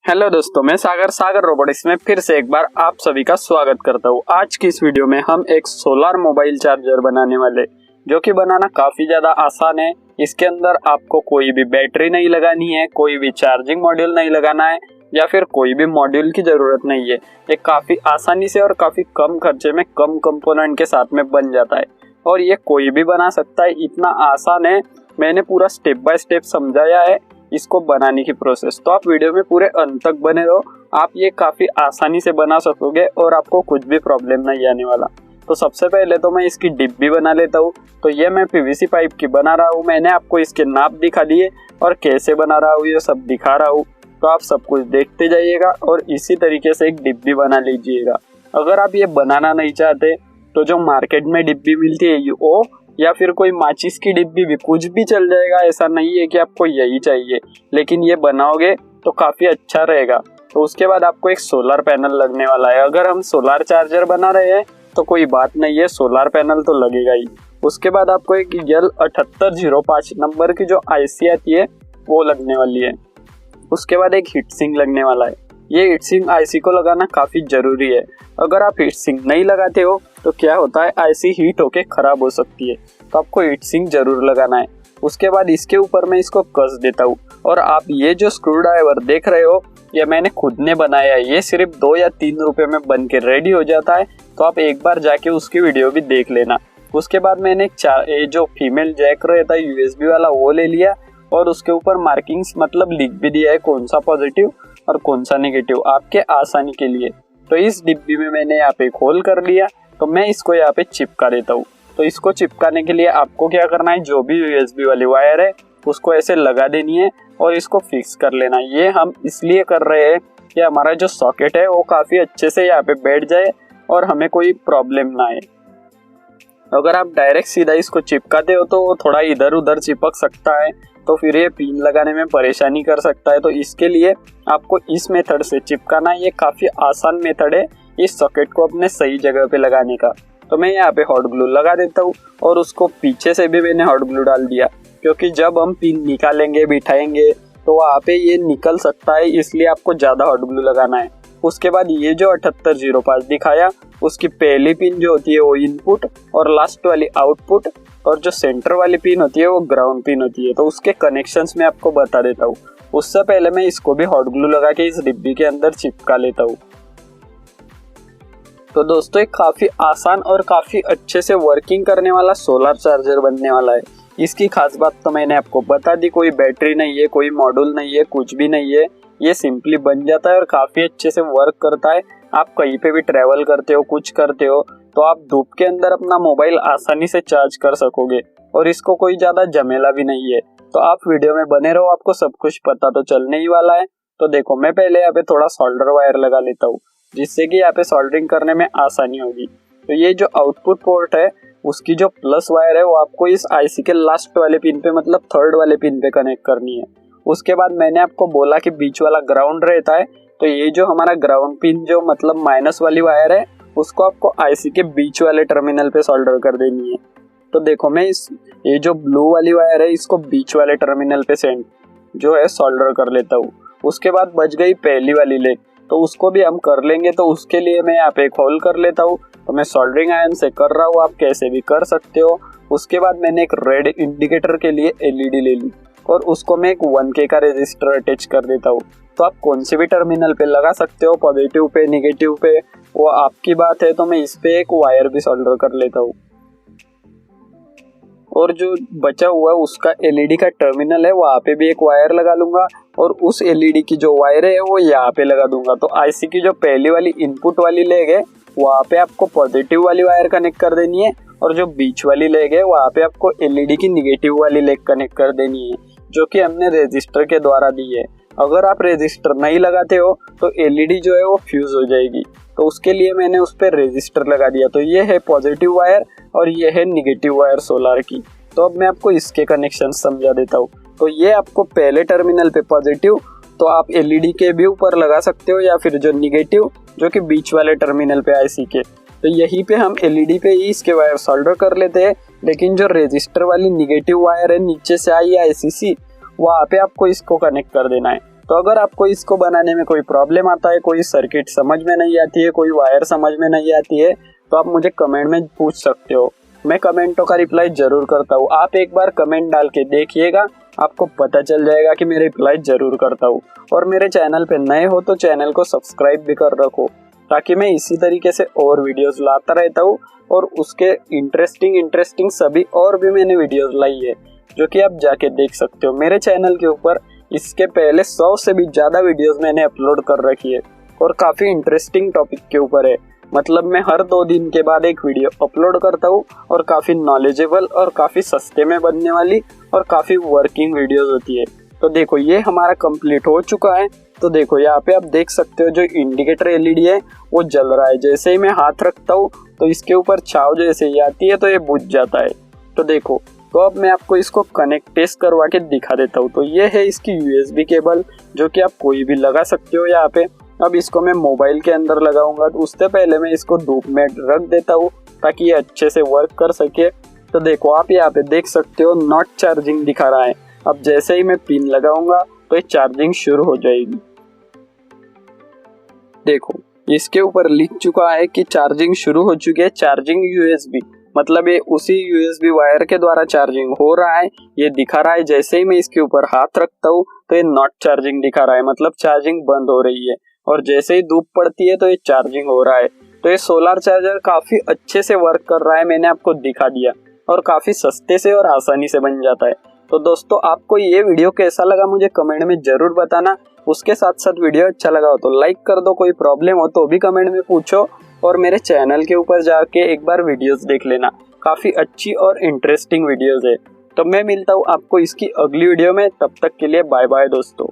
Hello दोस्तों, मैं सागर robotics में फिर से एक बार आप सभी का स्वागत करता हूँ। आज की इस वीडियो में हम एक सोलर मोबाइल चार्जर बनाने वाले, जो कि बनाना काफ़ी ज़्यादा आसान है। इसके अंदर आपको कोई भी बैटरी नहीं लगानी है, कोई भी चार्जिंग मॉड्यूल नहीं लगाना है या फिर कोई भी मॉड्यूल की ज़रूरत नहीं है। ये काफ़ी आसानी से और काफ़ी कम खर्चे में कम कंपोनेंट के साथ में बन जाता है और ये कोई भी बना सकता है। इतना आसान है, मैंने पूरा स्टेप बाय स्टेप समझाया है इसको बनाने की प्रोसेस, तो आप वीडियो में पूरे अंत तक बने रहो। आप ये काफ़ी आसानी से बना सकोगे और आपको कुछ भी प्रॉब्लम नहीं आने वाला। तो सबसे पहले तो मैं इसकी डिब्बी बना लेता हूँ। तो ये मैं पीवीसी पाइप की बना रहा हूँ। मैंने आपको इसके नाप दिखा दिए और कैसे बना रहा हूँ ये सब दिखा रहा हूँ, तो आप सब कुछ देखते जाइएगा और इसी तरीके से एक डिब्बी बना लीजिएगा। अगर आप ये बनाना नहीं चाहते तो जो मार्केट में डिब्बी मिलती है वो या फिर कोई माचिस की डिब्बी भी, कुछ भी चल जाएगा। ऐसा नहीं है कि आपको यही चाहिए, लेकिन ये बनाओगे तो काफ़ी अच्छा रहेगा। तो उसके बाद आपको एक सोलर पैनल लगने वाला है। अगर हम सोलर चार्जर बना रहे हैं तो कोई बात नहीं है, सोलर पैनल तो लगेगा ही। उसके बाद आपको एक L7805 नंबर की जो आईसी आती है वो लगने वाली है। उसके बाद एक हीट सिंक लगने वाला है। ये हीट सिंक आईसी को लगाना काफ़ी ज़रूरी है। अगर आप हीट सिंक नहीं लगाते हो तो क्या होता है, आईसी हीट होके ख़राब हो सकती है, तो आपको हीट सिंक जरूर लगाना है। उसके बाद इसके ऊपर मैं इसको कस देता हूँ। और आप ये जो स्क्रू ड्राइवर देख रहे हो ये मैंने खुद ने बनाया है। ये सिर्फ 2 या 3 रुपए में बन के रेडी हो जाता है, तो आप एक बार जाके उसकी वीडियो भी देख लेना। उसके बाद मैंने एक जो फीमेल जैक रहता है यूएसबी वाला वो ले लिया और उसके ऊपर मार्किंग्स मतलब लिख भी दिया है कौन सा पॉजिटिव और कौन सा नेगेटिव, आपके आसानी के लिए। तो इस डिब्बी में मैंने यहाँ पे खोल कर लिया, तो मैं इसको यहाँ पे चिपका देता हूँ। तो इसको चिपकाने के लिए आपको क्या करना है, जो भी यूएसबी वाली वायर है उसको ऐसे लगा देनी है और इसको फिक्स कर लेना। ये हम इसलिए कर रहे हैं कि हमारा जो सॉकेट है वो काफ़ी अच्छे से यहाँ पे बैठ जाए और हमें कोई प्रॉब्लम ना आए। अगर आप डायरेक्ट सीधा इसको चिपकाते हो तो वो थोड़ा इधर उधर चिपक सकता है, तो फिर ये पिन लगाने में परेशानी कर सकता है। तो इसके लिए आपको इस मेथड से चिपकाना, ये काफ़ी आसान मेथड है इस सॉकेट को अपने सही जगह पे लगाने का। तो मैं यहाँ पे हॉट ग्लू लगा देता हूँ और उसको पीछे से भी मैंने हॉट ग्लू डाल दिया, क्योंकि जब हम पिन निकालेंगे बिठाएंगे तो वहाँ पे ये निकल सकता है, इसलिए आपको ज़्यादा हॉट ग्लू लगाना है। उसके बाद ये जो 7805 दिखाया उसकी पहली पिन जो होती है वो इनपुट और लास्ट वाली आउटपुट, और जो सेंटर वाली पिन होती है वो ग्राउंड पिन होती है। तो उसके कनेक्शंस मैं आपको बता देता हूँ। उससे पहले मैं इसको भी हॉट ग्लू लगा के इस डिब्बी के अंदर चिपका लेता हूँ। तो दोस्तों एक काफ़ी आसान और काफ़ी अच्छे से वर्किंग करने वाला सोलर चार्जर बनने वाला है। इसकी खास बात तो मैंने आपको बता दी, कोई बैटरी नहीं है, कोई मॉड्यूल नहीं है, कुछ भी नहीं है। ये सिंपली बन जाता है और काफ़ी अच्छे से वर्क करता है। आप कहीं पे भी ट्रैवल करते हो, कुछ करते हो, तो आप धूप के अंदर अपना मोबाइल आसानी से चार्ज कर सकोगे और इसको कोई ज़्यादा झमेला भी नहीं है। तो आप वीडियो में बने रहो, आपको सब कुछ पता तो चलने ही वाला है। तो देखो मैं पहले यहाँ पे थोड़ा सोल्डर वायर लगा लेता हूँ, जिससे कि यहाँ पे सोल्डरिंग करने में आसानी होगी। तो ये जो आउटपुट पोर्ट है उसकी जो प्लस वायर है वो आपको इस आईसी के लास्ट वाले पिन पे मतलब थर्ड वाले पिन पे कनेक्ट करनी है। उसके बाद मैंने आपको बोला कि बीच वाला ग्राउंड रहता है, तो ये जो हमारा ग्राउंड पिन जो मतलब माइनस वाली वायर है उसको आपको आईसी के बीच वाले टर्मिनल पे सोल्डर कर देनी है। तो देखो मैं ये जो ब्लू वाली वायर है इसको बीच वाले टर्मिनल पे जो है सोल्डर कर लेता हूँ। उसके बाद बच गई पहली वाली लेग, तो उसको भी हम कर लेंगे। तो उसके लिए मैं यहाँ पे एक होल कर लेता हूँ। तो मैं सोल्डरिंग आयरन से कर रहा हूँ, आप कैसे भी कर सकते हो। उसके बाद मैंने एक रेड इंडिकेटर के लिए एलईडी ले ली और उसको मैं एक 1K का रेजिस्टर अटैच कर देता हूँ। तो आप कौन से भी टर्मिनल पे लगा सकते हो, पॉजिटिव पे, नेगेटिव पे, वो आपकी बात है। तो मैं इस पे एक वायर भी सोल्डर कर लेता हूँ और जो बचा हुआ है उसका एलईडी का टर्मिनल है वहाँ पे भी एक वायर लगा लूंगा और उस एलईडी की जो वायर है वो यहाँ पे लगा दूंगा। तो आईसी की जो पहली वाली इनपुट वाली लेग है वहाँ पे आपको पॉजिटिव वाली वायर कनेक्ट कर देनी है और जो बीच वाली लेग है वहाँ पे आपको एलईडी की निगेटिव वाली लेग कनेक्ट कर देनी है, जो कि हमने रेजिस्टर के द्वारा दी है। अगर आप रेजिस्टर नहीं लगाते हो तो एलईडी जो है वो फ्यूज हो जाएगी, तो उसके लिए मैंने उस पर रेजिस्टर लगा दिया। तो ये है पॉजिटिव वायर और ये है निगेटिव वायर सोलर की। तो अब मैं आपको इसके कनेक्शन समझा देता हूँ। तो ये आपको पहले टर्मिनल पे पॉजिटिव, तो आप एलईडी के भी ऊपर लगा सकते हो, या फिर जो निगेटिव जो कि बीच वाले टर्मिनल पे आईसी के, तो यहीं पे हम एलईडी पे ही इसके वायर सोल्डर कर लेते हैं। लेकिन जो रेजिस्टर वाली निगेटिव वायर है नीचे से आई है आईसीसी, वहाँ पे आपको इसको कनेक्ट कर देना है। तो अगर आपको इसको बनाने में कोई प्रॉब्लम आता है, कोई सर्किट समझ में नहीं आती है, कोई वायर समझ में नहीं आती है, तो आप मुझे कमेंट में पूछ सकते हो। मैं कमेंटों का रिप्लाई जरूर करता हूँ। आप एक बार कमेंट डाल के देखिएगा, आपको पता चल जाएगा कि मैं रिप्लाई जरूर करता हूँ। और मेरे चैनल पे नए हो तो चैनल को सब्सक्राइब भी कर रखो, ताकि मैं इसी तरीके से और वीडियोस लाता रहता हूँ। और उसके इंटरेस्टिंग सभी और भी मैंने वीडियोस लाई है, जो कि आप जाके देख सकते हो। मेरे चैनल के ऊपर इसके पहले 100 से भी ज़्यादा वीडियोस मैंने अपलोड कर रखी है और काफ़ी इंटरेस्टिंग टॉपिक के ऊपर है। मतलब मैं हर 2 दिन के बाद एक वीडियो अपलोड करता हूँ और काफ़ी नॉलेजेबल और काफ़ी सस्ते में बनने वाली और काफ़ी वर्किंग वीडियोस होती है। तो देखो ये हमारा कंप्लीट हो चुका है। तो देखो यहाँ पे आप देख सकते हो जो इंडिकेटर एलईडी है वो जल रहा है। जैसे ही मैं हाथ रखता हूँ तो इसके ऊपर छाव जैसे ही आती है तो ये बुझ जाता है। तो देखो, तो अब मैं आपको इसको कनेक्ट टेस्ट करवा के दिखा देता हूँ। तो ये है इसकी यूएसबी केबल, जो कि आप कोई भी लगा सकते हो यहाँ पे। अब इसको मैं मोबाइल के अंदर लगाऊंगा, तो उससे पहले मैं इसको धूप में रख देता हूँ ताकि ये अच्छे से वर्क कर सके। तो देखो आप यहाँ पे देख सकते हो नॉट चार्जिंग दिखा रहा है। अब जैसे ही मैं पिन लगाऊंगा तो ये चार्जिंग शुरू हो जाएगी। देखो इसके ऊपर लिख चुका है कि चार्जिंग शुरू हो चुकी है, चार्जिंग यूएसबी। मतलब ये उसी यूएसबी वायर के द्वारा चार्जिंग हो रहा है, ये दिखा रहा है। जैसे ही मैं इसके ऊपर हाथ रखता हूँ तो ये नॉट चार्जिंग दिखा रहा है, मतलब चार्जिंग बंद हो रही है। और जैसे ही धूप पड़ती है तो ये चार्जिंग हो रहा है। तो ये सोलर चार्जर काफी अच्छे से वर्क कर रहा है, मैंने आपको दिखा दिया। और काफी सस्ते से और आसानी से बन जाता है। तो दोस्तों आपको ये वीडियो कैसा लगा मुझे कमेंट में जरूर बताना। उसके साथ साथ वीडियो अच्छा लगा हो तो लाइक कर दो, कोई प्रॉब्लम हो तो भी कमेंट में पूछो। और मेरे चैनल के ऊपर जाके एक बार वीडियोस देख लेना, काफी अच्छी और इंटरेस्टिंग वीडियोस है। तो मैं मिलता हूँ आपको इसकी अगली वीडियो में, तब तक के लिए बाय बाय दोस्तों।